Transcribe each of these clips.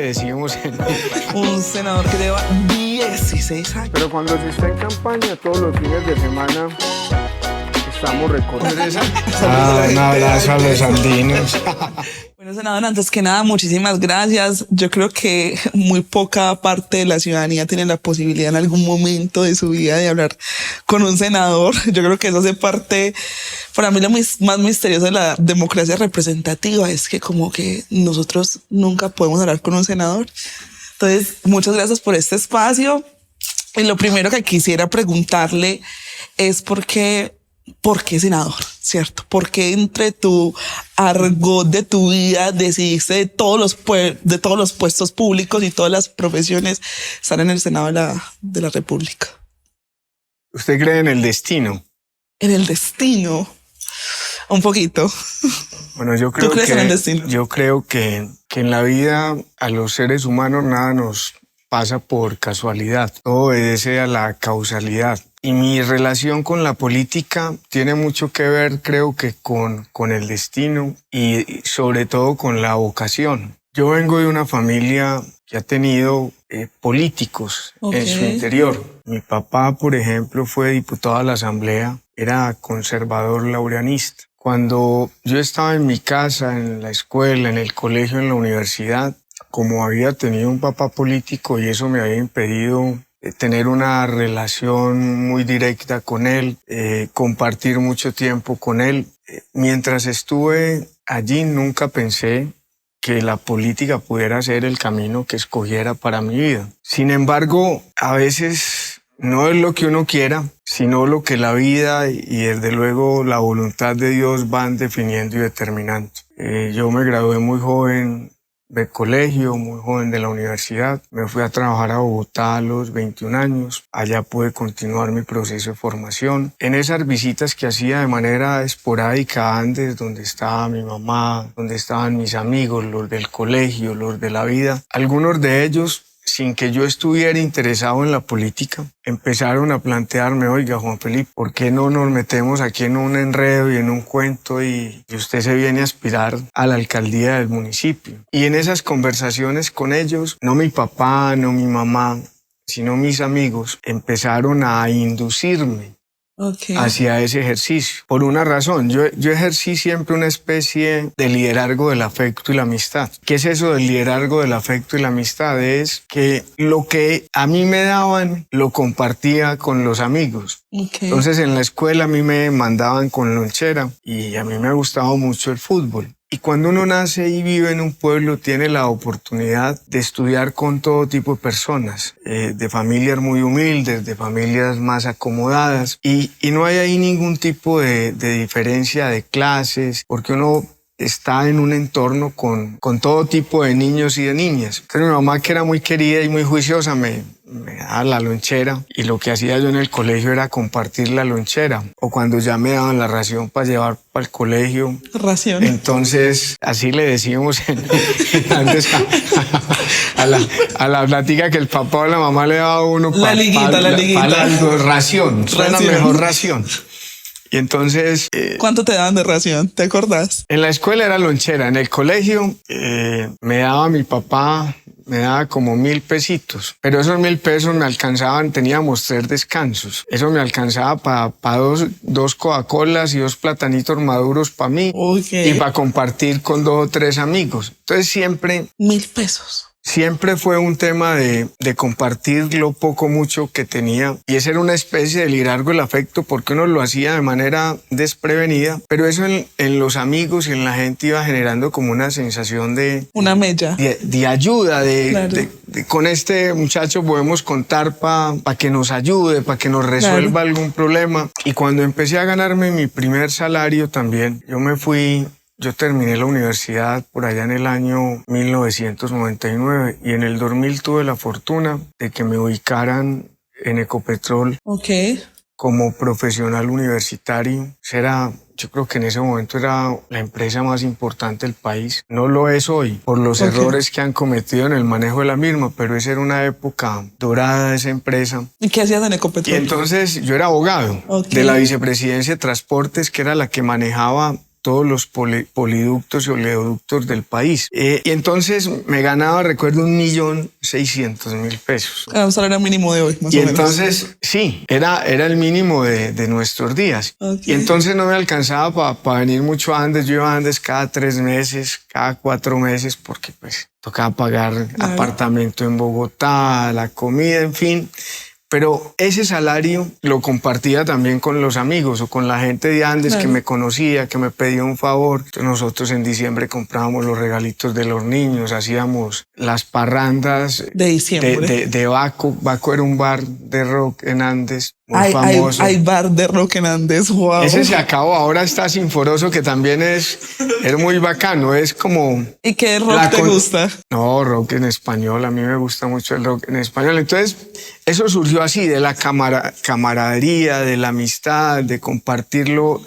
Decimos un senador que lleva 16 años. Pero cuando se está en campaña, todos los fines de semana estamos recorriendo. un abrazo a los andinos. Bueno, senador, antes que nada, muchísimas gracias. Yo creo que muy poca parte de la ciudadanía tiene la posibilidad en algún momento de su vida de hablar con un senador. Yo creo que eso hace parte, para mí lo más misterioso de la democracia representativa es que como que nosotros nunca podemos hablar con un senador. Entonces, muchas gracias por este espacio. Y lo primero que quisiera preguntarle es ¿por qué senador? ¿Cierto? ¿Por qué entre tu argot de tu vida decidiste de todos los puestos públicos y todas las profesiones estar en el Senado de la República? ¿Usted cree en el destino? En el destino. Un poquito. Bueno, yo creo que en la vida a los seres humanos nada nos pasa por casualidad. Todo obedece a la causalidad. Y mi relación con la política tiene mucho que ver, creo que con el destino y sobre todo con la vocación. Yo vengo de una familia que ha tenido políticos en su interior. Mi papá, por ejemplo, fue diputado a la Asamblea, era conservador laureanista. Cuando yo estaba en mi casa, en la escuela, en el colegio, en la universidad, como había tenido un papá político y eso me había impedido tener una relación muy directa con él, compartir mucho tiempo con él. Mientras estuve allí nunca pensé que la política pudiera ser el camino que escogiera para mi vida. Sin embargo, a veces no es lo que uno quiera, sino lo que la vida y desde luego la voluntad de Dios van definiendo y determinando. Yo me gradué muy joven del colegio, muy joven de la universidad. Me fui a trabajar a Bogotá a los 21 años. Allá pude continuar mi proceso de formación. En esas visitas que hacía de manera esporádica antes, donde estaba mi mamá, donde estaban mis amigos, los del colegio, los de la vida, algunos de ellos, sin que yo estuviera interesado en la política, empezaron a plantearme, oiga, Juan Felipe, ¿por qué no nos metemos aquí en un enredo y en un cuento y usted se viene a aspirar a la alcaldía del municipio? Y en esas conversaciones con ellos, no mi papá, no mi mamá, sino mis amigos, empezaron a inducirme hacia ese ejercicio. Por una razón, yo ejercí siempre una especie de liderazgo del afecto y la amistad. ¿Qué es eso del liderazgo del afecto y la amistad? Es que lo que a mí me daban lo compartía con los amigos. Entonces en la escuela a mí me mandaban con lonchera y a mí me gustaba mucho el fútbol. Y cuando uno nace y vive en un pueblo, tiene la oportunidad de estudiar con todo tipo de personas, de familias muy humildes, de familias más acomodadas, y no hay ahí ningún tipo de diferencia de clases, porque uno está en un entorno con todo tipo de niños y de niñas. Entonces mi mamá, que era muy querida y muy juiciosa, me daba la lonchera y lo que hacía yo en el colegio era compartir la lonchera, o cuando ya me daban la ración para llevar para el colegio. Ración. Entonces, así le decíamos antes a la plática que el papá o la mamá le daba a uno la liguita. Ración, suena mejor ración. Y entonces... ¿Cuánto te daban de ración? ¿Te acordás? En la escuela era lonchera. En el colegio me daba mi papá, me daba como 1.000 pesitos. Pero esos 1.000 pesos me alcanzaban, teníamos 3 descansos. Eso me alcanzaba para dos Coca-Colas y 2 platanitos maduros para mí. Y para compartir con 2 o 3 amigos. Entonces siempre... 1.000 pesos. Siempre fue un tema de compartir lo poco mucho que tenía, y esa era una especie de liderazgo del afecto porque uno lo hacía de manera desprevenida, pero eso en los amigos y en la gente iba generando como una sensación de... Una mella. De ayuda, con este muchacho podemos contar para que nos ayude, para que nos resuelva algún problema. Y cuando empecé a ganarme mi primer salario también, yo terminé la universidad por allá en el año 1999 y en el 2000 tuve la fortuna de que me ubicaran en Ecopetrol como profesional universitario. Yo creo que en ese momento era la empresa más importante del país. No lo es hoy por los errores que han cometido en el manejo de la misma, pero esa era una época dorada de esa empresa. ¿Y qué hacías en Ecopetrol? Y entonces yo era abogado de la vicepresidencia de Transportes, que era la que manejaba todos los poliductos y oleoductos del país. Y entonces me ganaba, recuerdo, 1.600.000 pesos. Un salario mínimo de hoy, más o menos. Y entonces, sí, era el mínimo de nuestros días. Okay. Y entonces no me alcanzaba para venir mucho a Andes. Yo iba a Andes cada 3 meses, cada 4 meses, porque pues tocaba pagar apartamento en Bogotá, la comida, en fin. Pero ese salario lo compartía también con los amigos o con la gente de Andes que me conocía, que me pedía un favor. Entonces nosotros en diciembre comprábamos los regalitos de los niños, hacíamos las parrandas de diciembre. De Baco. Baco era un bar de rock en Andes muy famoso. Hay bar de rock en Andes, wow. Ese se acabó, ahora está Sinforoso, que también es muy bacano, es como... ¿Y qué rock te gusta? No, rock en español, a mí me gusta mucho el rock en español. Entonces, eso surgió así, de la camaradería, de la amistad, de compartir lo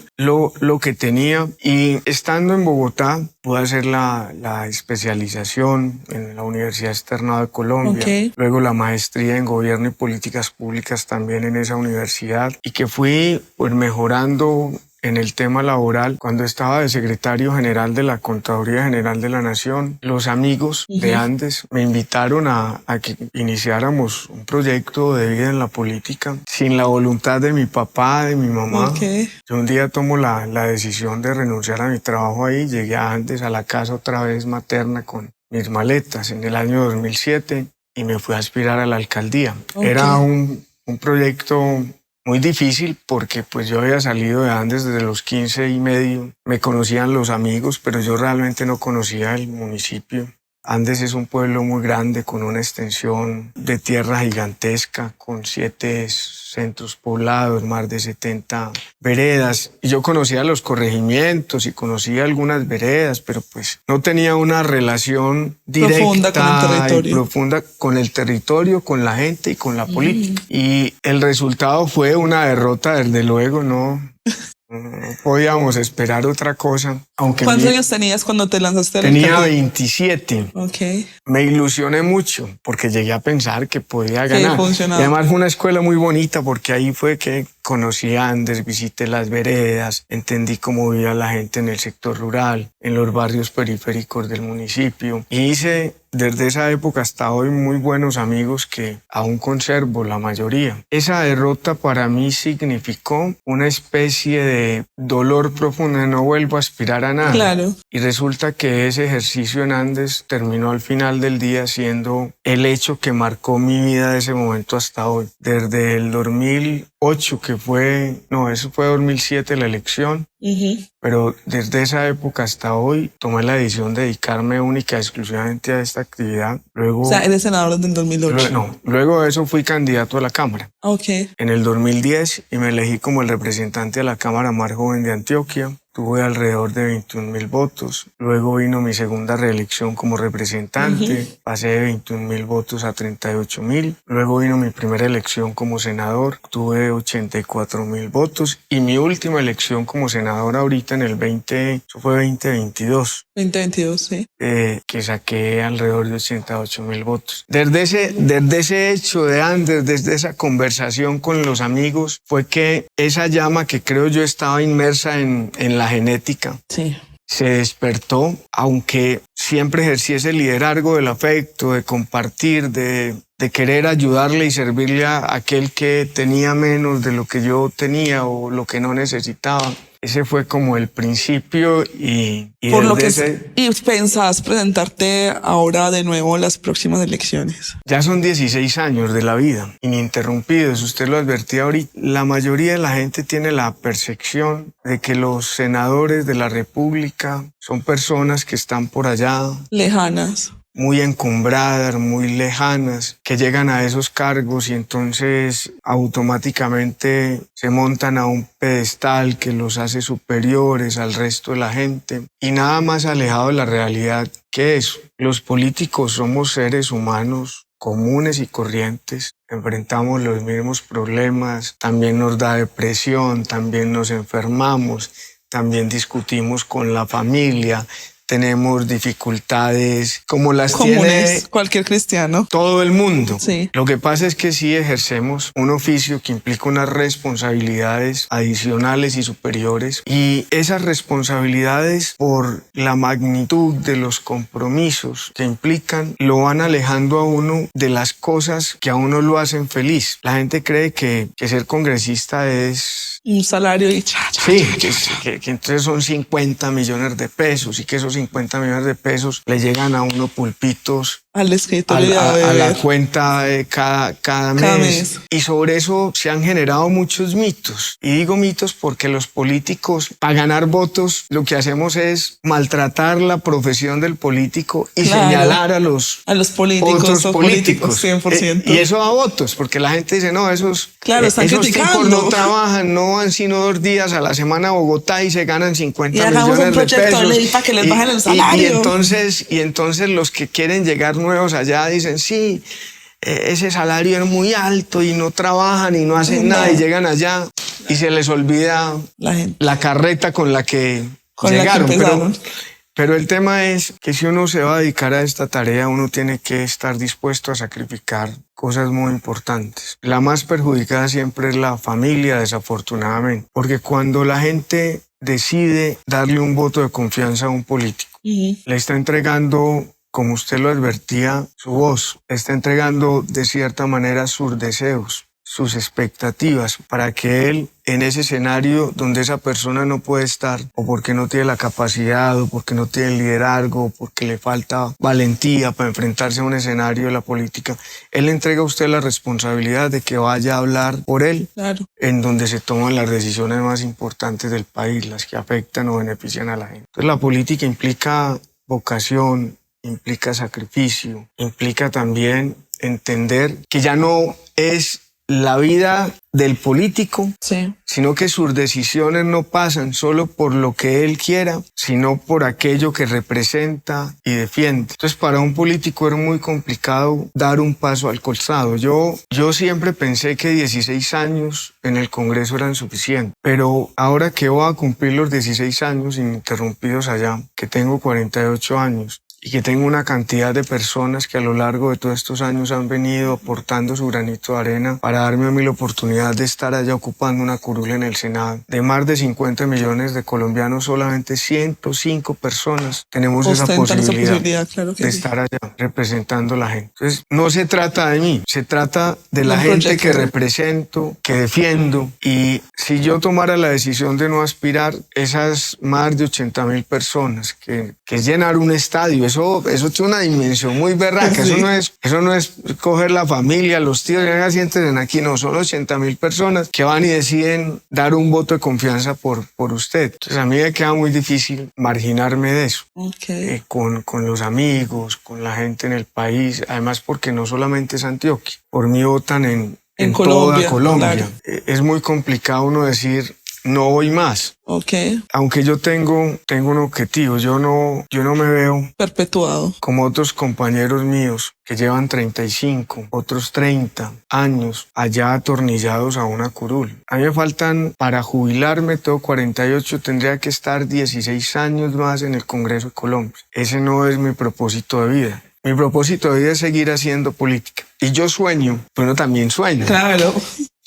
que tenía. Y estando en Bogotá, pude hacer la especialización en la Universidad Externado de Colombia, luego la maestría en Gobierno y Políticas Públicas también en esa universidad, y que fui pues mejorando en el tema laboral. Cuando estaba de secretario general de la Contraloría General de la Nación, los amigos de Andes me invitaron a que iniciáramos un proyecto de vida en la política sin la voluntad de mi papá, de mi mamá. Yo un día tomo la decisión de renunciar a mi trabajo ahí, llegué a Andes, a la casa otra vez materna con mis maletas en el año 2007 y me fui a aspirar a la alcaldía. Era un proyecto muy difícil porque pues yo había salido de Andes desde los 15 y medio. Me conocían los amigos, pero yo realmente no conocía el municipio. Andes es un pueblo muy grande con una extensión de tierra gigantesca, con 7 centros poblados, más de 70 veredas. Y yo conocía los corregimientos y conocía algunas veredas, pero pues no tenía una relación directa profunda con el territorio, con la gente y con la política. Y el resultado fue una derrota, desde luego, no podíamos esperar otra cosa. ¿Cuántos años tenías cuando te lanzaste? Tenía 27. Okay. Me ilusioné mucho porque llegué a pensar que podía ganar. Y además fue una escuela muy bonita porque ahí fue que conocí a Andes, visité las veredas, entendí cómo vivía la gente en el sector rural, en los barrios periféricos del municipio. Y hice desde esa época hasta hoy muy buenos amigos que aún conservo, la mayoría. Esa derrota para mí significó una especie de dolor profundo, no vuelvo a aspirar a nada. Claro. Y resulta que ese ejercicio en Andes terminó al final del día siendo el hecho que marcó mi vida de ese momento hasta hoy. Desde el 2008, eso fue 2007 la elección, pero desde esa época hasta hoy tomé la decisión de dedicarme única y exclusivamente a esta actividad. Luego, o sea, eres senador desde el 2008. Luego de eso fui candidato a la Cámara. En el 2010 y me elegí como el representante de la Cámara más joven de Antioquia. Tuve alrededor de 21.000 votos. Luego vino mi segunda reelección como representante. Pasé de 21.000 votos a 38.000. Luego vino mi primera elección como senador. Tuve 84.000 votos. Y mi última elección como senador ahorita en el 2022. 2022, sí. Que saqué alrededor de 88.000 votos. Desde ese hecho de Andes, desde esa conversación con los amigos, fue que esa llama que creo yo estaba inmersa en la genética, se despertó, aunque siempre ejercí ese liderazgo del afecto, de compartir, de querer ayudarle y servirle a aquel que tenía menos de lo que yo tenía o lo que no necesitaba. Ese fue como el principio y pensás presentarte ahora de nuevo en las próximas elecciones. Ya son 16 años de la vida, ininterrumpidos. Usted lo advertía ahorita. La mayoría de la gente tiene la percepción de que los senadores de la República son personas que están por allá. Lejanas. Muy encumbradas, muy lejanas, que llegan a esos cargos y entonces automáticamente se montan a un pedestal que los hace superiores al resto de la gente. Y nada más alejado de la realidad que eso. Los políticos somos seres humanos comunes y corrientes. Enfrentamos los mismos problemas, también nos da depresión, también nos enfermamos, también discutimos con la familia, tenemos dificultades como las Comunes, tiene cualquier cristiano. todo el mundo. Sí. Lo que pasa es que sí ejercemos un oficio que implica unas responsabilidades adicionales y superiores, y esas responsabilidades, por la magnitud de los compromisos que implican, lo van alejando a uno de las cosas que a uno lo hacen feliz. La gente cree que ser congresista es un salario y sí, que entonces son 50 millones de pesos, y que esos 50 millones de pesos le llegan a uno pulpitos al escritorio a la cuenta de cada mes. Y sobre eso se han generado muchos mitos. Y digo mitos porque los políticos, para ganar votos, lo que hacemos es maltratar la profesión del político y señalar a los políticos, otros políticos. 100%. Y eso da votos, porque la gente dice, no, esos tipos no trabajan, no van sino 2 días a la semana a Bogotá y se ganan 50 millones de pesos. Ley para que les bajen el salario. Y entonces los que quieren llegar nuevos allá dicen, sí, ese salario es muy alto y no trabajan y no hacen nada, y llegan allá y se les olvida la carreta con la que llegaron. Pero el tema es que si uno se va a dedicar a esta tarea, uno tiene que estar dispuesto a sacrificar cosas muy importantes. La más perjudicada siempre es la familia, desafortunadamente, porque cuando la gente decide darle un voto de confianza a un político, le está entregando, como usted lo advertía, su voz, le está entregando de cierta manera sus deseos, sus expectativas, para que él, en ese escenario donde esa persona no puede estar, o porque no tiene la capacidad, o porque no tiene liderazgo, o porque le falta valentía para enfrentarse a un escenario de la política, él le entrega a usted la responsabilidad de que vaya a hablar por él, claro, en donde se toman las decisiones más importantes del país, las que afectan o benefician a la gente. Entonces la política implica vocación, implica sacrificio, implica también entender que ya no es la vida del político, sino que sus decisiones no pasan solo por lo que él quiera, sino por aquello que representa y defiende. Entonces, para un político es muy complicado dar un paso al costado. Yo siempre pensé que 16 años en el Congreso eran suficientes, pero ahora que voy a cumplir los 16 años ininterrumpidos allá, que tengo 48 años, y que tengo una cantidad de personas que a lo largo de todos estos años han venido aportando su granito de arena para darme a mí la oportunidad de estar allá ocupando una curul en el Senado. De más de 50 millones de colombianos, solamente 105 personas tenemos esa posibilidad claro de estar allá representando a la gente. Entonces, no se trata de mí, se trata de la gente que represento, que defiendo, y si yo tomara la decisión de no aspirar, esas más de 80.000 personas que es llenar un estadio, eso tiene una dimensión muy berraca. Sí. Eso no es coger la familia, los tíos, ya sienten aquí, no, son 80.000 personas que van y deciden dar un voto de confianza por usted. Entonces a mí me queda muy difícil marginarme de eso. Con los amigos, con la gente en el país, además porque no solamente es Antioquia, por mí votan en toda Colombia. Claro. Es muy complicado uno decir, no voy más. Aunque yo tengo un objetivo, yo no me veo perpetuado como otros compañeros míos que llevan 35, otros 30 años allá atornillados a una curul. A mí me faltan, para jubilarme, tengo 48, tendría que estar 16 años más en el Congreso de Colombia. Ese no es mi propósito de vida. Mi propósito de vida es seguir haciendo política. Y yo sueño, pero también sueño. Claro.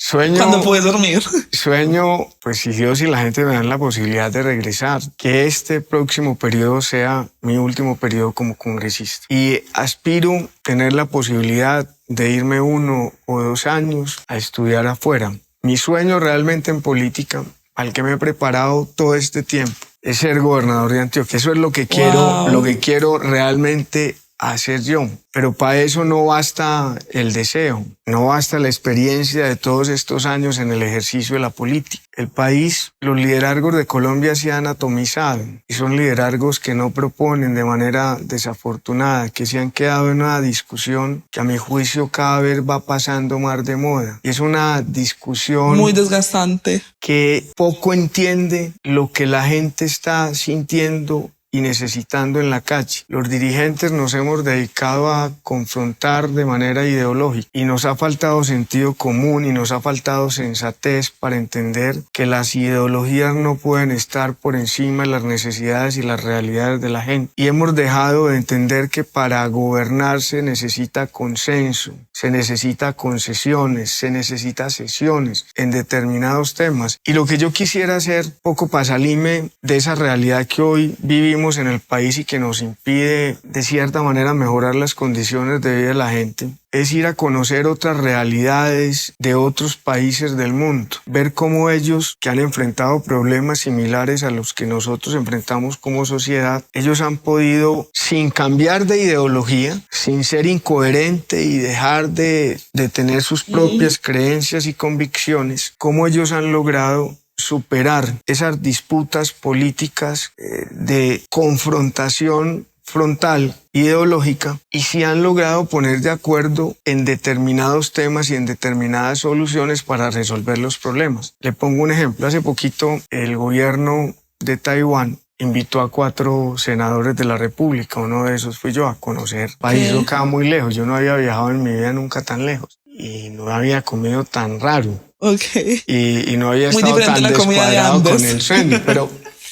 Sueño. ¿Cuándo puedes dormir? Sueño, pues si Dios y la gente me dan la posibilidad de regresar, que este próximo periodo sea mi último periodo como congresista. Y aspiro tener la posibilidad de irme 1 o 2 años a estudiar afuera. Mi sueño realmente en política, al que me he preparado todo este tiempo, es ser gobernador de Antioquia. Eso es lo que quiero realmente hacer yo. Pero para eso no basta el deseo, no basta la experiencia de todos estos años en el ejercicio de la política. El país, los liderazgos de Colombia se han atomizado y son liderazgos que no proponen de manera desafortunada, que se han quedado en una discusión que a mi juicio cada vez va pasando más de moda. Y es una discusión muy desgastante, que poco entiende lo que la gente está sintiendo y necesitando en la calle. Los dirigentes nos hemos dedicado a confrontar de manera ideológica y nos ha faltado sentido común y nos ha faltado sensatez para entender que las ideologías no pueden estar por encima de las necesidades y las realidades de la gente. Y hemos dejado de entender que para gobernar se necesita consenso, se necesita concesiones, se necesita cesiones en determinados temas. Y lo que yo quisiera hacer, poco para salirme de esa realidad que hoy vivimos en el país y que nos impide de cierta manera mejorar las condiciones de vida de la gente, es ir a conocer otras realidades de otros países del mundo, ver cómo ellos que han enfrentado problemas similares a los que nosotros enfrentamos como sociedad, ellos han podido, sin cambiar de ideología, sin ser incoherente y dejar de tener sus propias creencias y convicciones, cómo ellos han logrado superar esas disputas políticas de confrontación frontal, ideológica, y si han logrado poner de acuerdo en determinados temas y en determinadas soluciones para resolver los problemas. Le pongo un ejemplo. Hace poquito el gobierno de Taiwán invitó a 4 senadores de la República. Uno de esos fui yo, a conocer. País que queda muy lejos. Yo no había viajado en mi vida nunca tan lejos y no había comido tan raro. Okay. Y no había estado tan descuadrado con el sueño,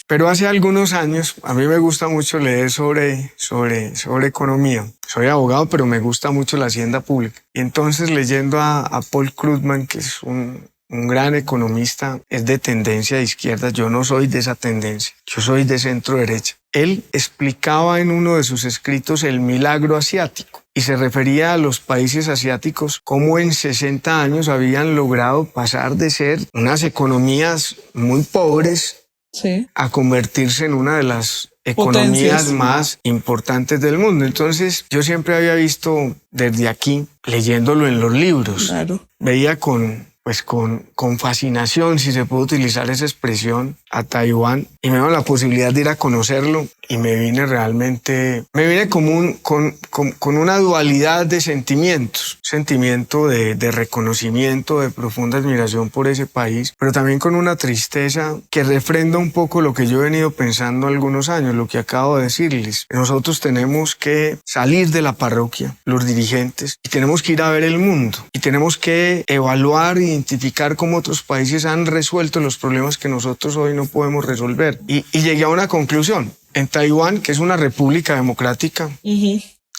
pero hace algunos años, a mí me gusta mucho leer sobre economía. Soy abogado, pero me gusta mucho la hacienda pública. Y entonces leyendo a Paul Krugman, que es un gran economista, es de tendencia de izquierda. Yo no soy de esa tendencia, yo soy de centro derecha. Él explicaba en uno de sus escritos el milagro asiático y se refería a los países asiáticos cómo en 60 años habían logrado pasar de ser unas economías muy pobres a convertirse en una de las economías más importantes del mundo. Entonces yo siempre había visto desde aquí, leyéndolo en los libros, veía con fascinación, si se puede utilizar esa expresión, a Taiwán, y me dio la posibilidad de ir a conocerlo y me vine con una dualidad de sentimientos, sentimiento de reconocimiento, de profunda admiración por ese país, pero también con una tristeza que refrenda un poco lo que yo he venido pensando algunos años, lo que acabo de decirles. Nosotros tenemos que salir de la parroquia, los dirigentes, y tenemos que ir a ver el mundo, y tenemos que evaluar, identificar cómo otros países han resuelto los problemas que nosotros hoy no podemos resolver. Y llegué a una conclusión. En Taiwán, que es una república democrática,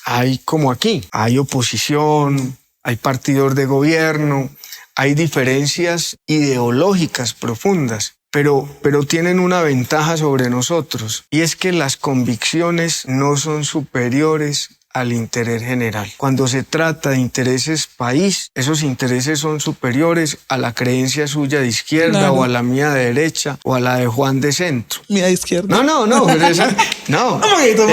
hay como aquí, hay oposición, hay partidos de gobierno, hay diferencias ideológicas profundas, pero tienen una ventaja sobre nosotros, y es que las convicciones no son superiores al interés general. Cuando se trata de intereses país, esos intereses son superiores a la creencia suya de izquierda o a la mía de derecha o a la de Juan de centro. Mía de izquierda. No, pero esa, no. Un poquito.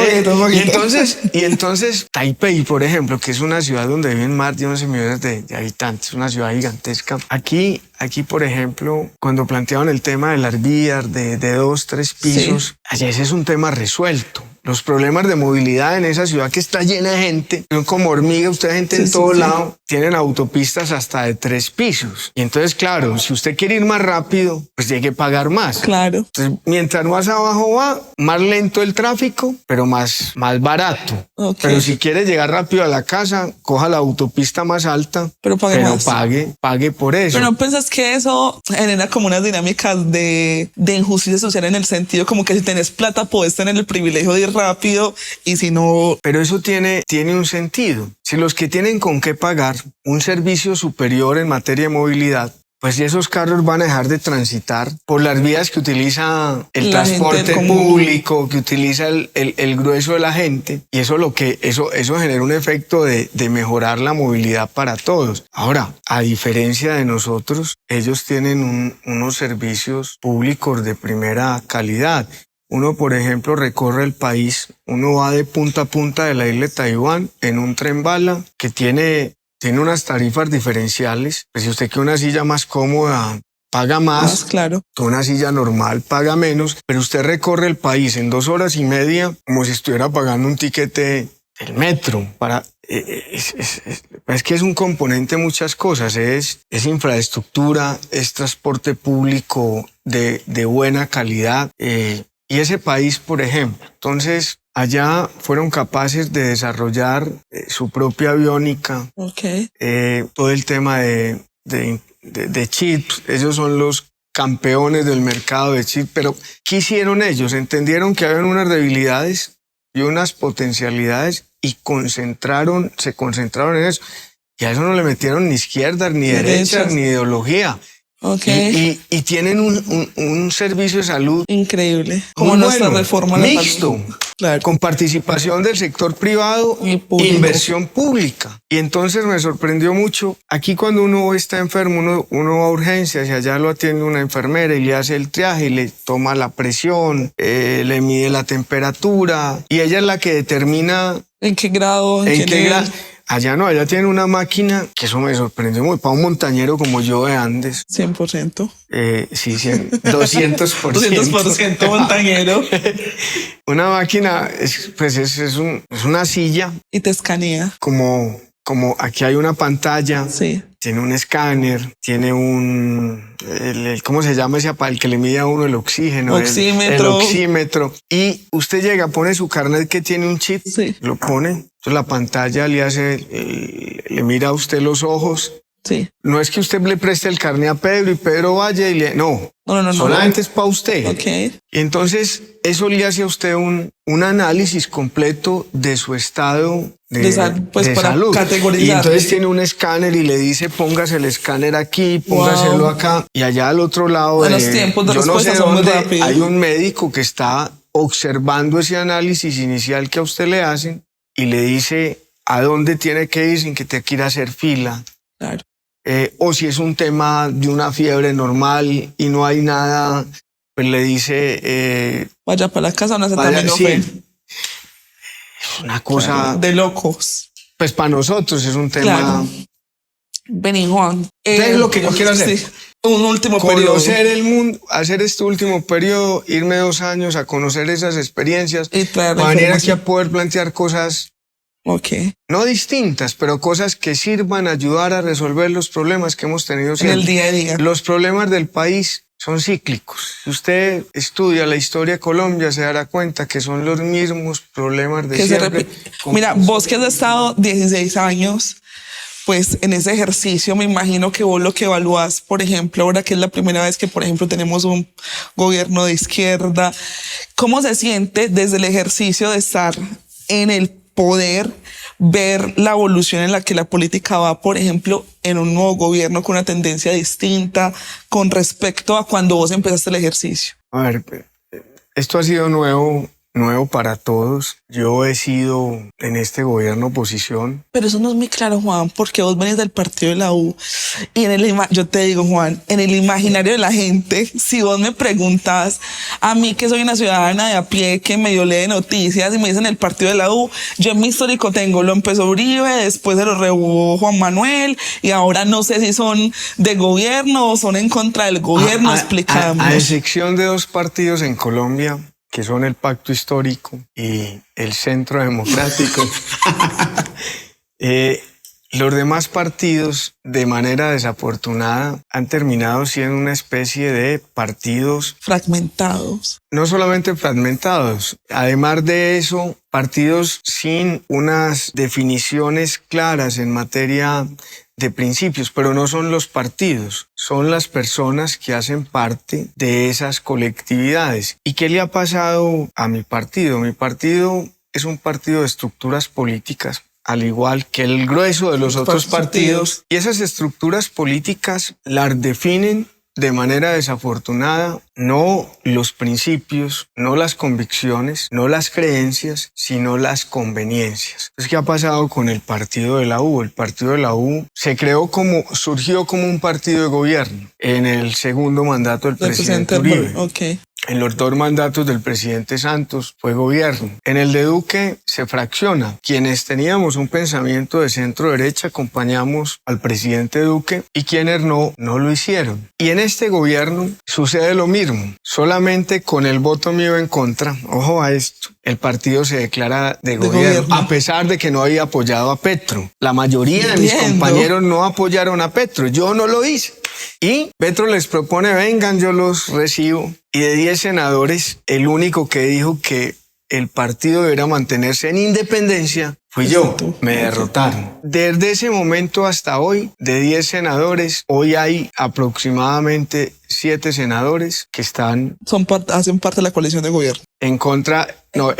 Y entonces Taipei, por ejemplo, que es una ciudad donde viven más de 11 millones de habitantes, una ciudad gigantesca. Aquí, por ejemplo, cuando planteaban el tema de las vías de 2, 3 pisos, allá ese es un tema resuelto. Los problemas de movilidad en esa ciudad que está llena de gente, son como hormigas, usted hay gente en todo lado, tienen autopistas hasta de 3 pisos. Y entonces, claro, si usted quiere ir más rápido, pues tiene que pagar más. Claro. Entonces, mientras más abajo va, más lento el tráfico, pero más barato. Okay. Pero si quiere llegar rápido a la casa, coja la autopista más alta, pero pague por eso. Pero ¿no piensas que eso genera como unas dinámicas de injusticia social, en el sentido como que si tenés plata puedes tener el privilegio de ir rápido, y si no... Pero eso tiene un sentido. Si los que tienen con qué pagar un servicio superior en materia de movilidad, pues esos carros van a dejar de transitar por las vías que utiliza el transporte público, que utiliza el grueso de la gente, y eso genera un efecto de mejorar la movilidad para todos. Ahora, a diferencia de nosotros, ellos tienen unos servicios públicos de primera calidad. Uno, por ejemplo, recorre el país, uno va de punta a punta de la isla de Taiwán en un tren bala que tiene unas tarifas diferenciales. Pues si usted quiere una silla más cómoda, paga más, claro. Que una silla normal paga menos, pero usted recorre el país en 2 horas y media como si estuviera pagando un tiquete del metro. Es que es un componente de muchas cosas, es infraestructura, es transporte público de buena calidad, Y ese país, por ejemplo, entonces allá fueron capaces de desarrollar su propia aviónica, todo el tema de chips. Ellos son los campeones del mercado de chips, pero ¿qué hicieron ellos? Entendieron que habían unas debilidades y unas potencialidades y se concentraron en eso. Y a eso no le metieron ni izquierdas, ni derechas, ni ideología. Y tienen un servicio de salud increíble, como nuestra reforma mixto, claro, con participación del sector privado e inversión pública. Y entonces me sorprendió mucho. Aquí cuando uno está enfermo, uno va a urgencias y allá lo atiende una enfermera y le hace el triaje y le toma la presión, le mide la temperatura y ella es la que determina en qué grado, en qué grado. Allá no, allá tienen una máquina que eso me sorprendió muy. Para un montañero como yo de Andes. 100%. Sí, 200%. 200% montañero. Una máquina, es una silla. Y te escanea. Como aquí hay una pantalla. Sí. Tiene un escáner, tiene ¿cómo se llama ese aparato? El que le mide a uno el oxígeno. Oxímetro. El oxímetro. Y usted llega, pone su carnet que tiene un chip, sí, lo pone. Entonces la pantalla le mira a usted los ojos. Sí. No es que usted le preste el carnet a Pedro y Pedro vaya y no. Solamente es para usted. Okay. Y entonces eso le hace a usted un análisis completo de su estado de para salud. Categorizar. Y entonces tiene un escáner y le dice póngase el escáner aquí, póngaselo acá. Y allá al otro lado los tiempos de yo no sé son muy dónde rápidos. hay un médico que está observando ese análisis inicial que a usted le hacen y le dice a dónde tiene que ir sin que te quiera hacer fila. Claro. O si es un tema de una fiebre normal y no hay nada, pues le dice... vaya para la casa, una acetaminofén. Sí. Es una cosa... de locos. Pues para nosotros es un tema... Claro. Vení, Juan. Es lo que yo quiero hacer. Sí. Un último periodo. Conocer el mundo, hacer este último periodo, irme 2 años a conocer esas experiencias, para venir aquí a poder plantear cosas... no distintas, pero cosas que sirvan a ayudar a resolver los problemas que hemos tenido siempre. En el día a día. Los problemas del país son cíclicos. Si usted estudia la historia de Colombia, se dará cuenta que son los mismos problemas de siempre. Mira, vos que has estado 16 años, pues en ese ejercicio me imagino que vos lo que evaluás, por ejemplo, ahora que es la primera vez que, por ejemplo, tenemos un gobierno de izquierda, ¿cómo se siente desde el ejercicio de estar en el poder, ver la evolución en la que la política va, por ejemplo, en un nuevo gobierno con una tendencia distinta con respecto a cuando vos empezaste el ejercicio? A ver, esto ha sido nuevo para todos. Yo he sido en este gobierno oposición. Pero eso no es muy claro, Juan, porque vos venís del partido de la U y yo te digo, Juan, en el imaginario de la gente, si vos me preguntas a mí que soy una ciudadana de a pie que medio lee noticias y me dicen el partido de la U, yo en mi histórico tengo, lo empezó Uribe, después se lo rehubo Juan Manuel y ahora no sé si son de gobierno o son en contra del gobierno. Explicamos. A excepción de 2 partidos en Colombia, que son el Pacto Histórico y el Centro Democrático. Los demás partidos, de manera desafortunada, han terminado siendo una especie de partidos... fragmentados. No solamente fragmentados, además de eso, partidos sin unas definiciones claras en materia de principios, pero no son los partidos, son las personas que hacen parte de esas colectividades. ¿Y qué le ha pasado a mi partido? Mi partido es un partido de estructuras políticas, al igual que el grueso de los otros partidos, y esas estructuras políticas las definen de manera desafortunada no los principios, no las convicciones, no las creencias, sino las conveniencias. Entonces, ¿qué ha pasado con el partido de la U? El partido de la U surgió como un partido de gobierno en el segundo mandato del presidente Uribe. En los 2 mandatos del presidente Santos fue gobierno. En el de Duque se fracciona. Quienes teníamos un pensamiento de centro derecha acompañamos al presidente Duque y quienes no lo hicieron. Y en este gobierno sucede lo mismo, solamente con el voto mío en contra. Ojo a esto. El partido se declara de gobierno, a pesar de que no había apoyado a Petro. La mayoría de mis compañeros no apoyaron a Petro. Yo no lo hice. Y Petro les propone, vengan, yo los recibo. Y de 10 senadores, el único que dijo que el partido debería mantenerse en independencia fui yo. Me derrotaron. Desde ese momento hasta hoy, de 10 senadores, hoy hay aproximadamente 7 senadores que están... hacen parte de la coalición de gobierno. En contra, no,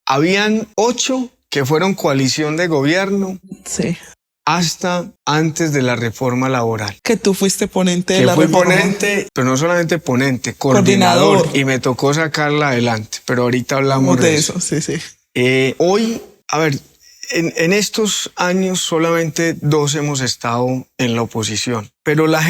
habían 8 que fueron coalición de gobierno. Sí. Hasta antes de la reforma laboral. Que tú fuiste ponente de la reforma. reforma. Fui ponente, pero no solamente ponente, coordinador. Y me tocó sacarla adelante. Pero ahorita hablamos de eso. Sí, sí. Hoy, a ver, en estos años solamente 2 hemos estado en la oposición. Pero la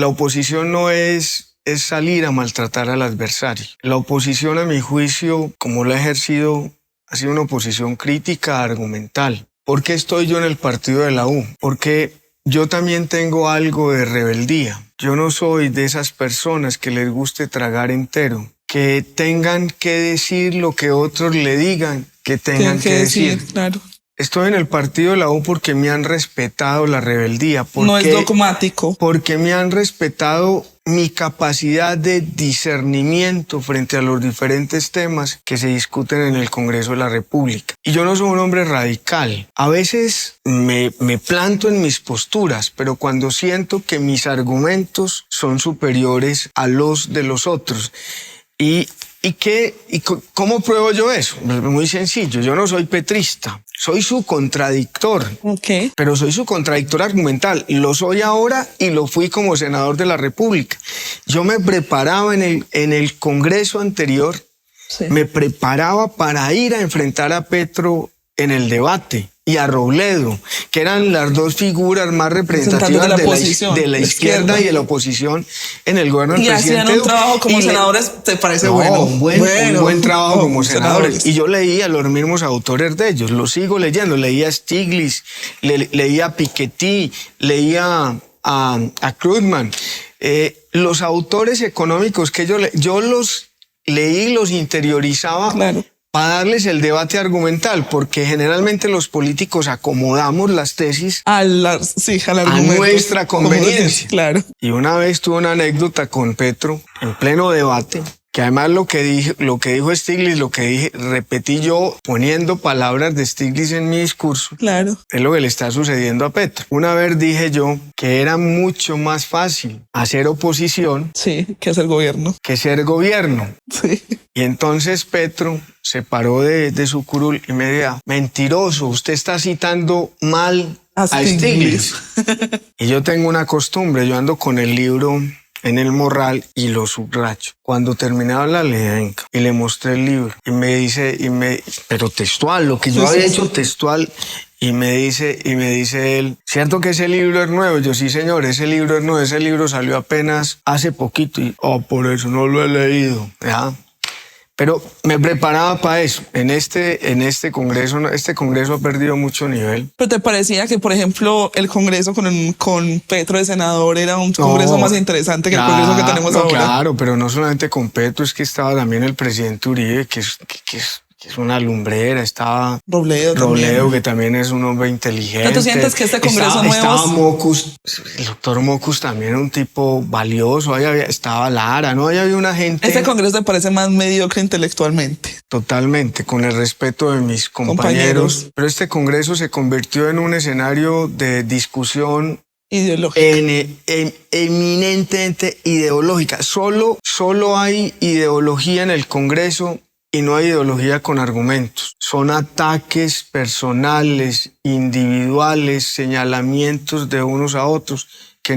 oposición no es salir a maltratar al adversario. La oposición, a mi juicio, como la he ejercido, ha sido una oposición crítica, argumental. ¿Por qué estoy yo en el partido de la U? Porque yo también tengo algo de rebeldía. Yo no soy de esas personas que les guste tragar entero, que tengan que decir lo que otros le digan que tengan que decir. Claro. Estoy en el partido de la U porque me han respetado la rebeldía. No es dogmático. Porque me han respetado mi capacidad de discernimiento frente a los diferentes temas que se discuten en el Congreso de la República. Y yo no soy un hombre radical. A veces me planto en mis posturas, pero cuando siento que mis argumentos son superiores a los de los otros. ¿Y cómo pruebo yo eso? Muy sencillo, yo no soy petrista, soy su contradictor, pero soy su contradictor argumental. Lo soy ahora y lo fui como senador de la República. Yo me preparaba en el Congreso anterior, me preparaba para ir a enfrentar a Petro en el debate y a Robledo, que eran las 2 figuras más representativas de la izquierda y de la oposición en el gobierno del presidente. Y hacían un trabajo como senadores, ¿te parece bueno? Un buen trabajo como senadores. Y yo leía los mismos autores de ellos, los sigo leyendo. Leía a Stiglitz, leía a Piketty, leía a Krugman. Los autores económicos que yo los leí, los interiorizaba. Claro. Para darles el debate argumental, porque generalmente los políticos acomodamos las tesis a nuestra conveniencia. Claro. Y una vez tuve una anécdota con Petro en pleno debate, que además lo que dijo Stiglitz, lo que repetí yo poniendo palabras de Stiglitz en mi discurso. Claro. Es lo que le está sucediendo a Petro. Una vez dije yo que era mucho más fácil hacer oposición. Sí, que hacer gobierno. Que ser gobierno. Sí. Y entonces Petro se paró de su curul y me decía, mentiroso, usted está citando mal a Stiglitz. Y yo tengo una costumbre, yo ando con el libro en el morral y lo subrayo. Cuando terminaba la ley y le mostré el libro y me dice, pero textual, lo que yo había hecho textual, y me dice él, ¿cierto que ese libro es nuevo? Yo, sí señor, ese libro es nuevo, ese libro salió apenas hace poquito y por eso no lo he leído, ¿ya? Pero me preparaba para eso. En este congreso, este congreso ha perdido mucho nivel. ¿Pero te parecía que, por ejemplo, el congreso con Petro de senador era un congreso más interesante que el congreso que tenemos ahora? Claro, pero no solamente con Petro, es que estaba también el presidente Uribe, que es una lumbrera, estaba Robledo, que también es un hombre inteligente. ¿Tú sientes que este congreso nuevo? Estaba Mocus, el doctor Mocus también era un tipo valioso, estaba Lara, ¿no? Ahí había una gente... ¿Este congreso te parece más mediocre intelectualmente? Totalmente, con el respeto de mis compañeros. Pero este congreso se convirtió en un escenario de discusión ideológica. Eminentemente ideológica. Solo hay ideología en el congreso. Y no hay ideología con argumentos. Son ataques personales, individuales, señalamientos de unos a otros que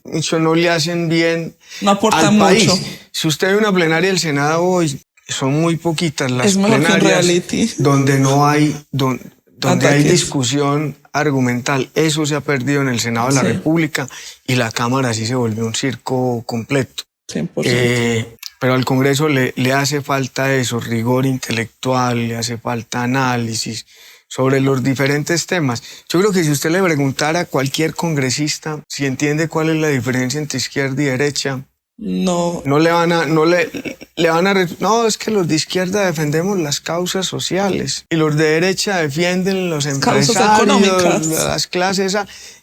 mucho no le hacen bien al país. Mucho. Si usted ve una plenaria del Senado hoy, son muy poquitas las plenarias donde no hay, donde hay discusión argumental. Eso se ha perdido en el Senado de la República y la Cámara sí se volvió un circo completo. 100%. Pero al Congreso le hace falta eso, rigor intelectual, le hace falta análisis sobre los diferentes temas. Yo creo que si usted le preguntara a cualquier congresista si entiende cuál es la diferencia entre izquierda y derecha, no es que los de izquierda defendemos las causas sociales y los de derecha defienden los empresarios, las clases.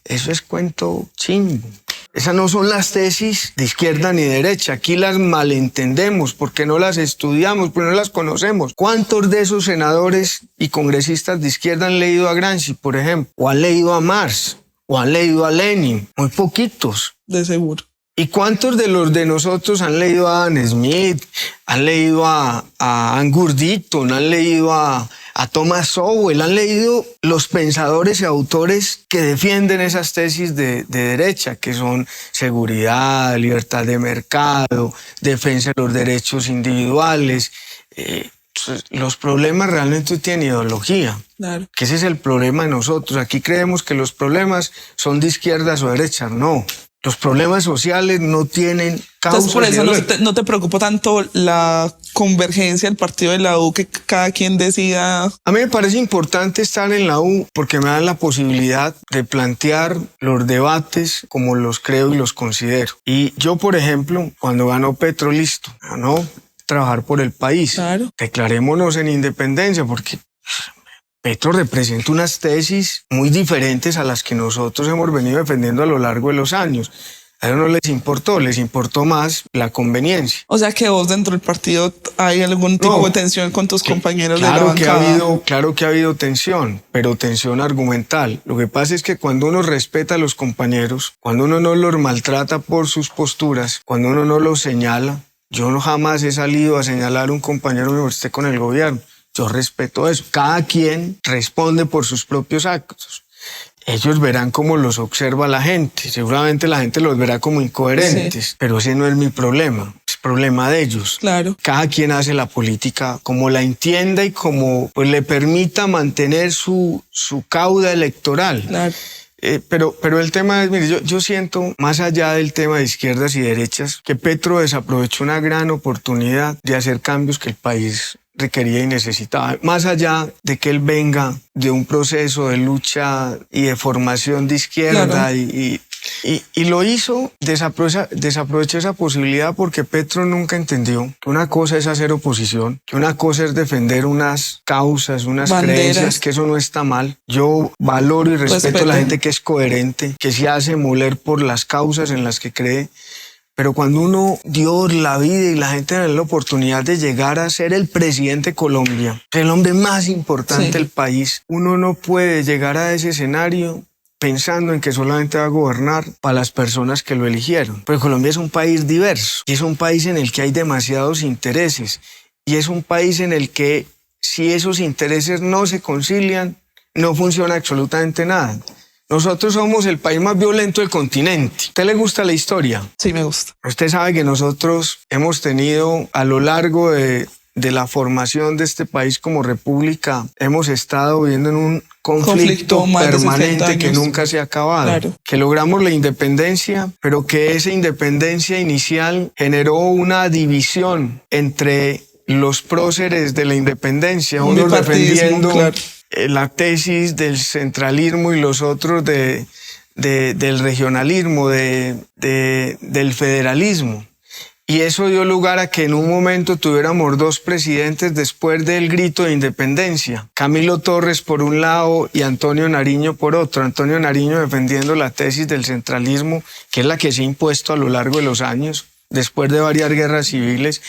Eso es cuento chimbo. Esas no son las tesis de izquierda ni derecha. Aquí las malentendemos porque no las estudiamos, porque no las conocemos. ¿Cuántos de esos senadores y congresistas de izquierda han leído a Gramsci, por ejemplo? ¿O han leído a Marx? ¿O han leído a Lenin? Muy poquitos. De seguro. ¿Y cuántos de los de nosotros han leído a Adam Smith, han leído a Angus Deaton, han leído a Thomas Sowell, han leído los pensadores y autores que defienden esas tesis de derecha, que son seguridad, libertad de mercado, defensa de los derechos individuales? Los problemas realmente tienen ideología. Claro. Que ese es el problema de nosotros. Aquí creemos que los problemas son de izquierdas o derechas. No. Los problemas sociales no tienen causas. Entonces, por eso no te preocupa tanto la convergencia del partido de la U, que cada quien decida. A mí me parece importante estar en la U porque me dan la posibilidad de plantear los debates como los creo y los considero. Y yo, por ejemplo, cuando ganó Petro, listo, ganó trabajar por el país. Claro. Declarémonos en independencia porque Petro representa unas tesis muy diferentes a las que nosotros hemos venido defendiendo a lo largo de los años. A ellos no les importó más la conveniencia. O sea que vos dentro del partido hay algún tipo de tensión con tus compañeros de la bancada. Claro que ha habido tensión, pero tensión argumental. Lo que pasa es que cuando uno respeta a los compañeros, cuando uno no los maltrata por sus posturas, cuando uno no los señala, yo no jamás he salido a señalar a un compañero que esté con el gobierno. Yo respeto eso. Cada quien responde por sus propios actos. Ellos verán cómo los observa la gente. Seguramente la gente los verá como incoherentes, sí. Pero ese no es mi problema. Es problema de ellos. Claro. Cada quien hace la política como la entienda y como pues, le permita mantener su cauda electoral. Claro. Pero el tema es, mire, yo siento, más allá del tema de izquierdas y derechas, que Petro desaprovechó una gran oportunidad de hacer cambios que el país requería y necesitaba. Más allá de que él venga de un proceso de lucha y de formación de izquierda, claro. Y lo hizo, desaprovechó esa posibilidad porque Petro nunca entendió que una cosa es hacer oposición, que una cosa es defender unas causas, unas creencias, que eso no está mal. Yo valoro y respeto a la gente que es coherente, que se hace moler por las causas en las que cree. Pero cuando uno, Dios, la vida y la gente tiene la oportunidad de llegar a ser el presidente de Colombia, el hombre más importante del país, uno no puede llegar a ese escenario pensando en que solamente va a gobernar para las personas que lo eligieron. Porque Colombia es un país diverso y es un país en el que hay demasiados intereses y es un país en el que si esos intereses no se concilian, no funciona absolutamente nada. Nosotros somos el país más violento del continente. ¿A usted le gusta la historia? Sí, me gusta. Usted sabe que nosotros hemos tenido a lo largo de la formación de este país como república, hemos estado viviendo en un conflicto permanente que nunca se ha acabado. Claro. Que logramos la independencia, pero que esa independencia inicial generó una división entre los próceres de la independencia, unos defendiendo la tesis del centralismo y los otros del regionalismo, del federalismo. Y eso dio lugar a que en un momento tuviéramos dos presidentes después del grito de independencia. Camilo Torres por un lado y Antonio Nariño por otro. Antonio Nariño defendiendo la tesis del centralismo, que es la que se ha impuesto a lo largo de los años, después de varias guerras civiles.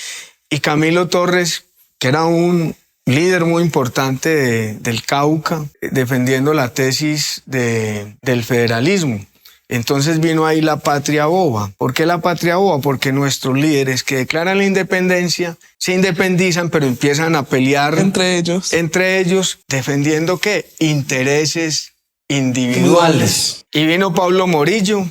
Y Camilo Torres, que era un líder muy importante del Cauca, defendiendo la tesis del federalismo. Entonces vino ahí la patria boba. ¿Por qué la patria boba? Porque nuestros líderes que declaran la independencia se independizan, pero empiezan a pelear entre ellos, defendiendo ¿qué? Intereses individuales. Y vino Pablo Morillo,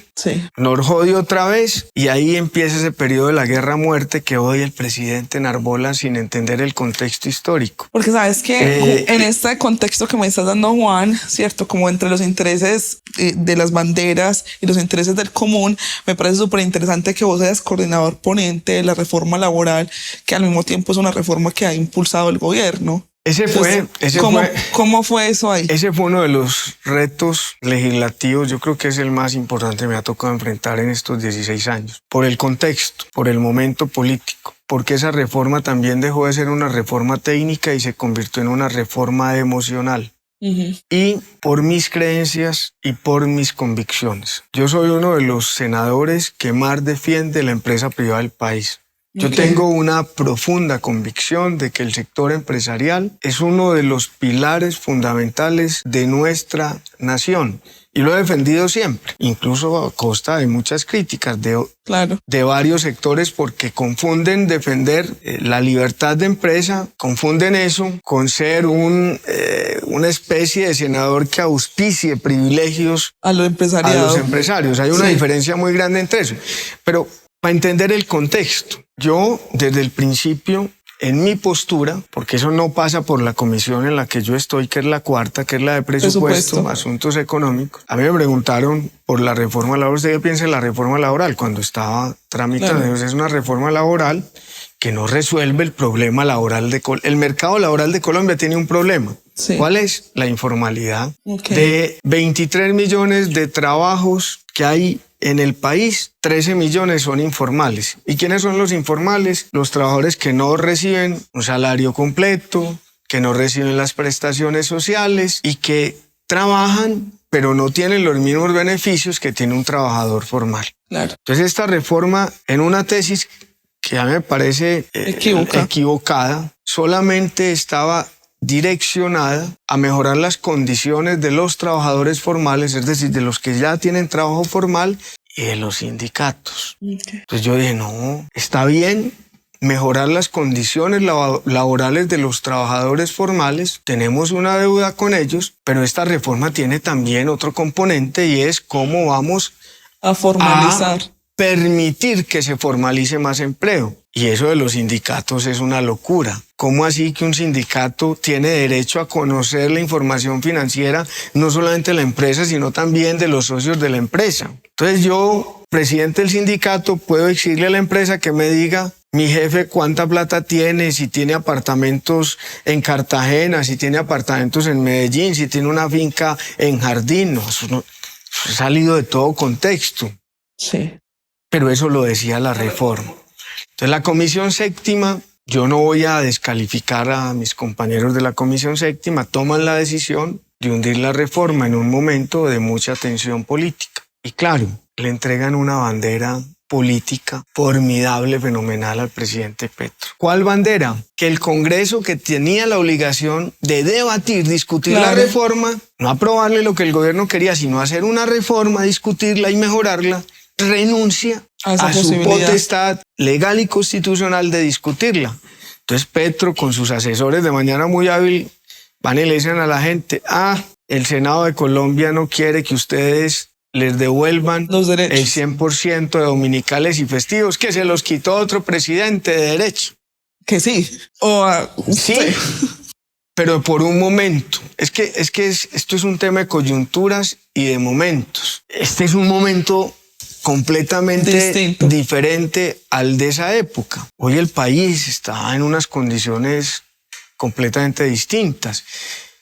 nos jodió otra vez, y ahí empieza ese periodo de la guerra-muerte que hoy el presidente enarbola sin entender el contexto histórico. Porque sabes que en este contexto que me estás dando, Juan, ¿cierto? Como entre los intereses de las banderas y los intereses del común, me parece súper interesante que vos seas coordinador ponente de la reforma laboral, que al mismo tiempo es una reforma que ha impulsado el gobierno. ¿Cómo fue eso ahí? Ese fue uno de los retos legislativos, yo creo que es el más importante que me ha tocado enfrentar en estos 16 años. Por el contexto, por el momento político, porque esa reforma también dejó de ser una reforma técnica y se convirtió en una reforma emocional. y por mis creencias y por mis convicciones. Yo soy uno de los senadores que más defiende la empresa privada del país. Yo tengo una profunda convicción de que el sector empresarial es uno de los pilares fundamentales de nuestra nación. Y lo he defendido siempre, incluso a costa de muchas críticas de varios sectores, porque confunden defender la libertad de empresa, confunden eso con ser una especie de senador que auspicie privilegios a los empresarios. Hay una diferencia muy grande entre eso. Pero para entender el contexto, yo desde el principio, en mi postura, porque eso no pasa por la comisión en la que yo estoy, que es la cuarta, que es la de presupuesto, asuntos económicos. A mí me preguntaron por la reforma laboral. ¿Usted qué piensa de la reforma laboral? Cuando estaba tramitando, es una reforma laboral que no resuelve el problema laboral de Colombia. El mercado laboral de Colombia tiene un problema. Sí. ¿Cuál es? La informalidad. De 23 millones de trabajos que hay en el país, 13 millones son informales. ¿Y quiénes son los informales? Los trabajadores que no reciben un salario completo, que no reciben las prestaciones sociales y que trabajan pero no tienen los mismos beneficios que tiene un trabajador formal. Claro. Entonces esta reforma, en una tesis que a mí me parece equivocada, solamente estaba direccionada a mejorar las condiciones de los trabajadores formales, es decir, de los que ya tienen trabajo formal y de los sindicatos. Entonces yo dije, no, está bien mejorar las condiciones laborales de los trabajadores formales, tenemos una deuda con ellos, pero esta reforma tiene también otro componente y es cómo vamos a formalizar. Permitir que se formalice más empleo. Y eso de los sindicatos es una locura. ¿Cómo así que un sindicato tiene derecho a conocer la información financiera, no solamente de la empresa, sino también de los socios de la empresa? Entonces yo, presidente del sindicato, puedo exigirle a la empresa que me diga, mi jefe, cuánta plata tiene, si tiene apartamentos en Cartagena, si tiene apartamentos en Medellín, si tiene una finca en Jardín. No, eso ha salido de todo contexto. Sí. Pero eso lo decía la reforma. Entonces la Comisión Séptima, yo no voy a descalificar a mis compañeros de la Comisión Séptima, toman la decisión de hundir la reforma en un momento de mucha tensión política. Y claro, le entregan una bandera política formidable, fenomenal al presidente Petro. ¿Cuál bandera? Que el Congreso, que tenía la obligación de debatir, discutir la reforma, no aprobarle lo que el gobierno quería, sino hacer una reforma, discutirla y mejorarla, renuncia a su potestad legal y constitucional de discutirla. Entonces Petro, con sus asesores de manera muy hábil, van y le dicen a la gente, el Senado de Colombia no quiere que ustedes les devuelvan los derechos, el 100% de dominicales y festivos, que se los quitó otro presidente de derecho. Que sí. Sí, pero por un momento. Esto es un tema de coyunturas y de momentos. Este es un momento completamente diferente al de esa época. Hoy el país está en unas condiciones completamente distintas.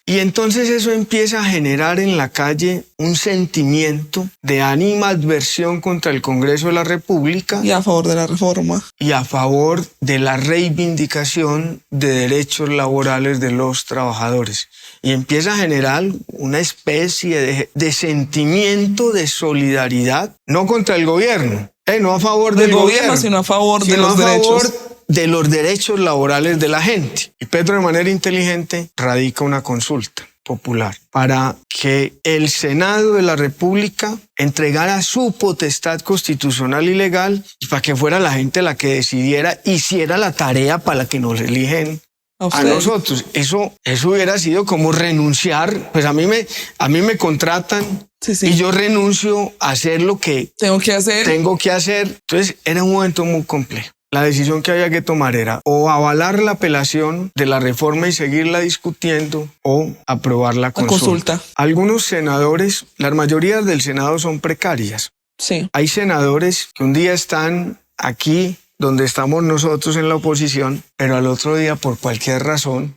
Y entonces eso empieza a generar en la calle un sentimiento de animadversión contra el Congreso de la República. Y a favor de la reforma. Y a favor de la reivindicación de derechos laborales de los trabajadores. Y empieza a generar una especie de sentimiento de solidaridad, no contra el gobierno, no a favor del gobierno, sino a favor de los derechos. De los derechos laborales de la gente. Y Petro, de manera inteligente, radica una consulta popular para que el Senado de la República entregara su potestad constitucional y legal y para que fuera la gente la que decidiera, hiciera la tarea para la que nos eligen a nosotros. Eso hubiera sido como renunciar. Pues a mí me contratan y yo renuncio a hacer lo que tengo que hacer. Entonces era un momento muy complejo. La decisión que había que tomar era o avalar la apelación de la reforma y seguirla discutiendo o aprobar la consulta. Algunos senadores, las mayorías del Senado son precarias. Sí. Hay senadores que un día están aquí donde estamos nosotros en la oposición, pero al otro día por cualquier razón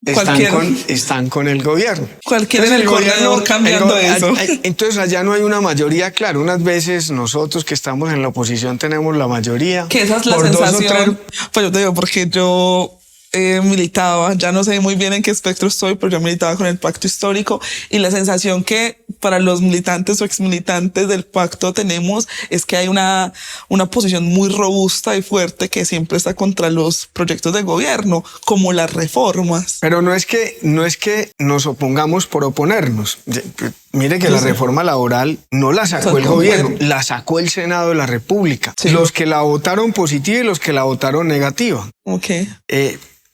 están con el gobierno. Cualquiera en el corredor cambiando eso. Entonces allá no hay una mayoría, claro, unas veces nosotros que estamos en la oposición tenemos la mayoría. Que esa es la sensación. Pues yo te digo, porque yo militaba, ya no sé muy bien en qué espectro estoy, pero yo militaba con el pacto histórico, y la sensación que para los militantes o exmilitantes del pacto tenemos es que hay una posición muy robusta y fuerte que siempre está contra los proyectos de gobierno, como las reformas. Pero no es que nos opongamos por oponernos. Mire que la reforma laboral no la sacó el gobierno, la sacó el Senado de la República. Sí. Los que la votaron positiva y los que la votaron negativa. Okay.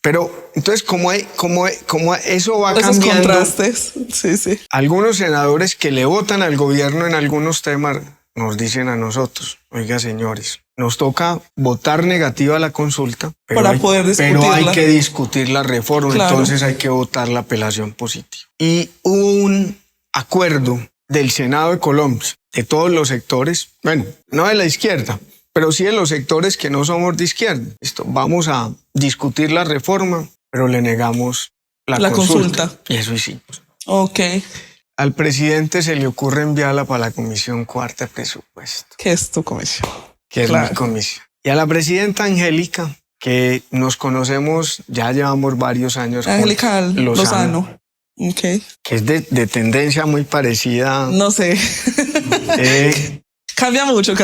Pero entonces, como eso va esos cambiando. Contrastes, sí. Algunos senadores que le votan al gobierno en algunos temas nos dicen a nosotros, oiga señores, nos toca votar negativa a la consulta, para poder discutirla. Pero hay que discutir la reforma, claro. Entonces hay que votar la apelación positiva. Y hubo un acuerdo del Senado de Colombia, de todos los sectores, bueno, no de la izquierda, pero sí de los sectores que no somos de izquierda. Vamos a discutir la reforma, pero le negamos la consulta. Y eso hicimos. Ok. Al presidente se le ocurre enviarla para la Comisión Cuarta de Presupuesto. ¿Qué es tu comisión? Que es mi comisión. Y a la presidenta Angélica, que nos conocemos, ya llevamos varios años. Angélica Lozano. Okay. Que es de tendencia muy parecida. No sé. Cambia mucho.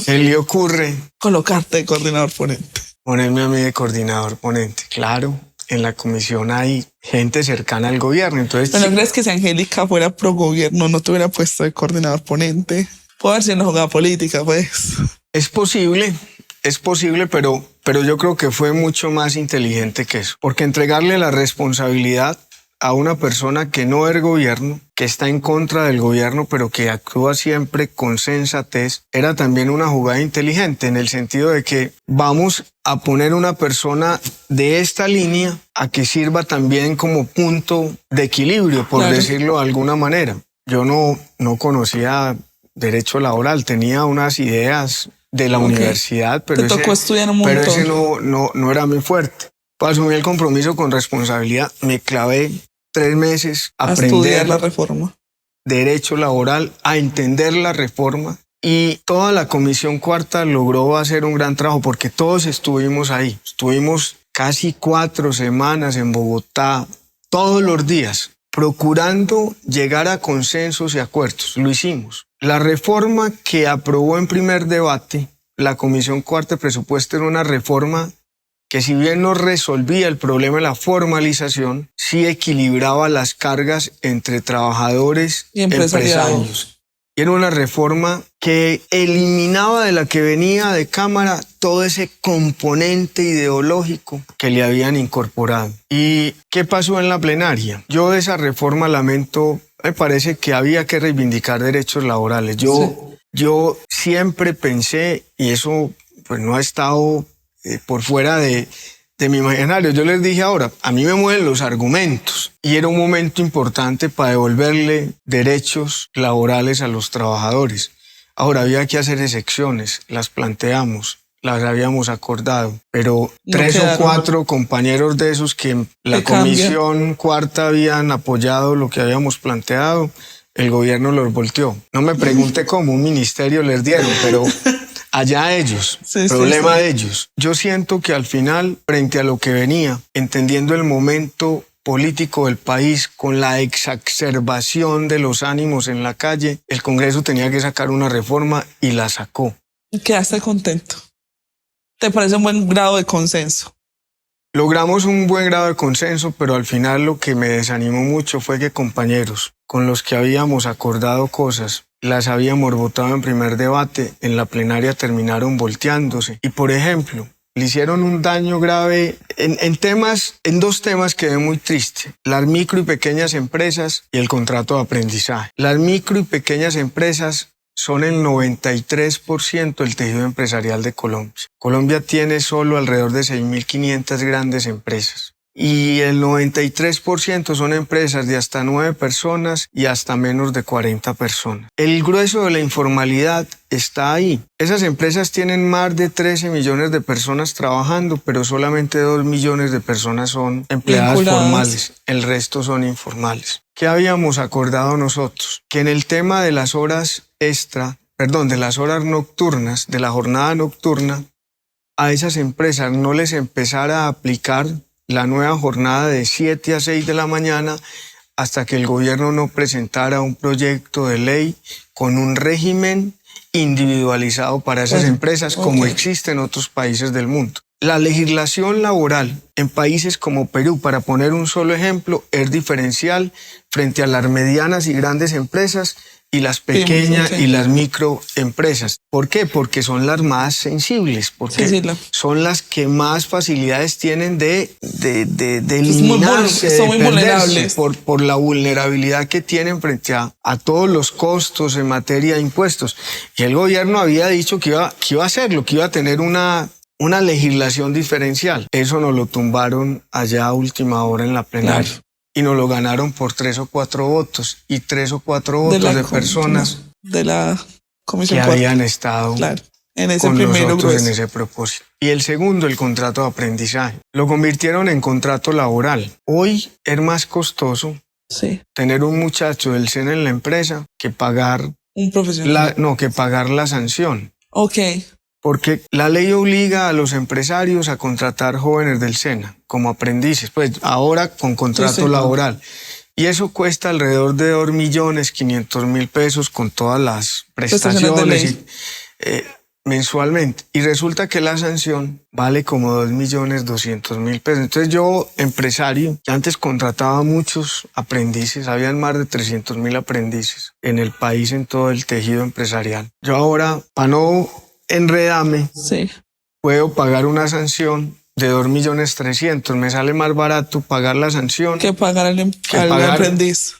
Se le ocurre colocarte de coordinador ponente. Ponerme a mí de coordinador ponente, claro. En la comisión hay gente cercana al gobierno, entonces... ¿Pero no crees que si Angélica fuera pro gobierno no te hubiera puesto de coordinador ponente? Puede haber sido una jugada política, pues. Es posible, pero yo creo que fue mucho más inteligente que eso. Porque entregarle la responsabilidad a una persona que no es gobierno, que está en contra del gobierno, pero que actúa siempre con sensatez, era también una jugada inteligente, en el sentido de que vamos a poner una persona de esta línea a que sirva también como punto de equilibrio, por decirlo de alguna manera. Yo no conocía derecho laboral, tenía unas ideas de la universidad, pero te tocó estudiar un montón. Pero ese no era muy fuerte. Para asumir el compromiso con responsabilidad, me clavé 3 meses a aprender estudiar la reforma, derecho laboral, a entender la reforma, y toda la Comisión Cuarta logró hacer un gran trabajo porque todos estuvimos ahí. Estuvimos casi 4 semanas en Bogotá, todos los días, procurando llegar a consensos y acuerdos. Lo hicimos. La reforma que aprobó en primer debate la Comisión Cuarta de Presupuesto era una reforma que, si bien no resolvía el problema de la formalización, sí equilibraba las cargas entre trabajadores y empresarios. Y era una reforma que eliminaba de la que venía de Cámara todo ese componente ideológico que le habían incorporado. ¿Y qué pasó en la plenaria? Yo de esa reforma lamento, me parece que había que reivindicar derechos laborales. Yo siempre pensé, y eso pues no ha estado por fuera de mi imaginario. Yo les dije ahora, a mí me mueven los argumentos, y era un momento importante para devolverle derechos laborales a los trabajadores. Ahora había que hacer excepciones, las planteamos, las habíamos acordado, pero 3 o 4 compañeros de esos que en la Comisión Cuarta habían apoyado lo que habíamos planteado, el gobierno los volteó. No me pregunte cómo, un ministerio les dieron, pero... allá ellos, problema de ellos. Yo siento que al final, frente a lo que venía, entendiendo el momento político del país, con la exacerbación de los ánimos en la calle, el Congreso tenía que sacar una reforma y la sacó. ¿Quedaste contento? ¿Te parece un buen grado de consenso? Logramos un buen grado de consenso, pero al final lo que me desanimó mucho fue que compañeros con los que habíamos acordado cosas, las habíamos votado en primer debate, en la plenaria terminaron volteándose. Y por ejemplo, le hicieron un daño grave en 2 temas que es muy triste: las micro y pequeñas empresas y el contrato de aprendizaje. Las micro y pequeñas empresas son el 93% del tejido empresarial de Colombia. Colombia tiene solo alrededor de 6.500 grandes empresas. Y el 93% son empresas de hasta 9 personas y hasta menos de 40 personas. El grueso de la informalidad está ahí. Esas empresas tienen más de 13 millones de personas trabajando, pero solamente 2 millones de personas son empleadas formales. El resto son informales. ¿Qué habíamos acordado nosotros? Que en el tema de las horas de las horas nocturnas, de la jornada nocturna, a esas empresas no les empezara a aplicar la nueva jornada de 7 a 6 de la mañana hasta que el gobierno no presentara un proyecto de ley con un régimen individualizado para esas empresas, como existe en otros países del mundo. La legislación laboral en países como Perú, para poner un solo ejemplo, es diferencial frente a las medianas y grandes empresas y las pequeñas y las microempresas. ¿Por qué? Porque son las más sensibles, porque son las que más facilidades tienen de eliminarse, son muy vulnerables por la vulnerabilidad que tienen frente a todos los costos en materia de impuestos. Y el gobierno había dicho que iba a hacerlo, que iba a tener una legislación diferencial. Eso nos lo tumbaron allá a última hora en la plenaria. Claro. Y nos lo ganaron por 3 o 4 votos. Y 3 o 4 votos de personas de la Comisión que habían estado en ese con nosotros grueso. en ese propósito. Y el segundo, el contrato de aprendizaje. Lo convirtieron en contrato laboral. Hoy es más costoso tener un muchacho del SENA en la empresa que pagar un profesional. que pagar la sanción. Ok. Porque la ley obliga a los empresarios a contratar jóvenes del SENA como aprendices, pues ahora con contrato laboral. Y eso cuesta alrededor de 2.500.000 pesos con todas las prestaciones mensualmente. Y resulta que la sanción vale como 2.200.000 pesos. Entonces yo, empresario, que antes contrataba muchos aprendices, habían más de 300.000 aprendices en el país, en todo el tejido empresarial. Yo ahora, para no enredame, puedo pagar una sanción de 2.300.000. Me sale más barato pagar la sanción que pagar al aprendiz.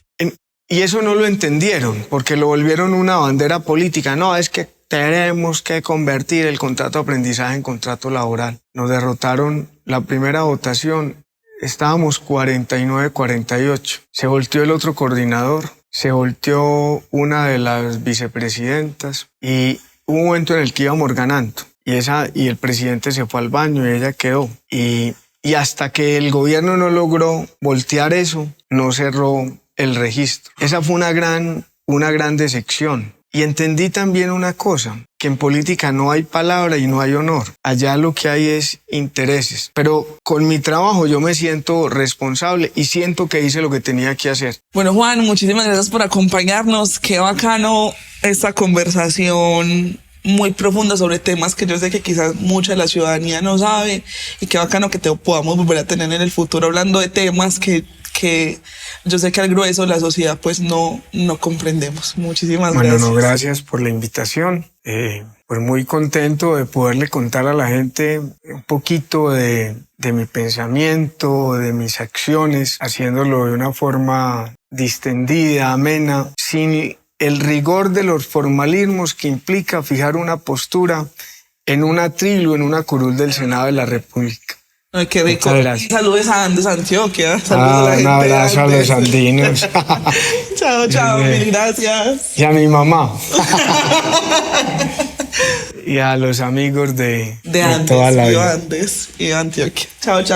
Y eso no lo entendieron, porque lo volvieron una bandera política. No, es que tenemos que convertir el contrato de aprendizaje en contrato laboral. Nos derrotaron la primera votación. Estábamos 49-48. Se volteó el otro coordinador, se volteó una de las vicepresidentas y hubo un momento en el que íbamos ganando y el presidente se fue al baño y ella quedó. Y hasta que el gobierno no logró voltear eso, no cerró el registro. Esa fue una gran decepción. Y entendí también una cosa, que en política no hay palabra y no hay honor. Allá lo que hay es intereses. Pero con mi trabajo yo me siento responsable y siento que hice lo que tenía que hacer. Bueno, Juan, muchísimas gracias por acompañarnos. Qué bacano esta conversación muy profunda sobre temas que yo sé que quizás mucha de la ciudadanía no sabe, y qué bacano que te podamos volver a tener en el futuro hablando de temas que yo sé que al grueso de la sociedad pues no comprendemos. Muchísimas gracias. Bueno, gracias por la invitación. Pues muy contento de poderle contar a la gente un poquito de mi pensamiento, de mis acciones, haciéndolo de una forma distendida, amena, sin el rigor de los formalismos que implica fijar una postura en un atril o en una curul del Senado de la República. Ay, qué rico. Saludos a Andes, Antioquia. Saludos a la gente. Un abrazo a los andinos. Chao, mil gracias. Y a mi mamá. Y a los amigos de Andes, toda la vida. Andes y Antioquia. Chao.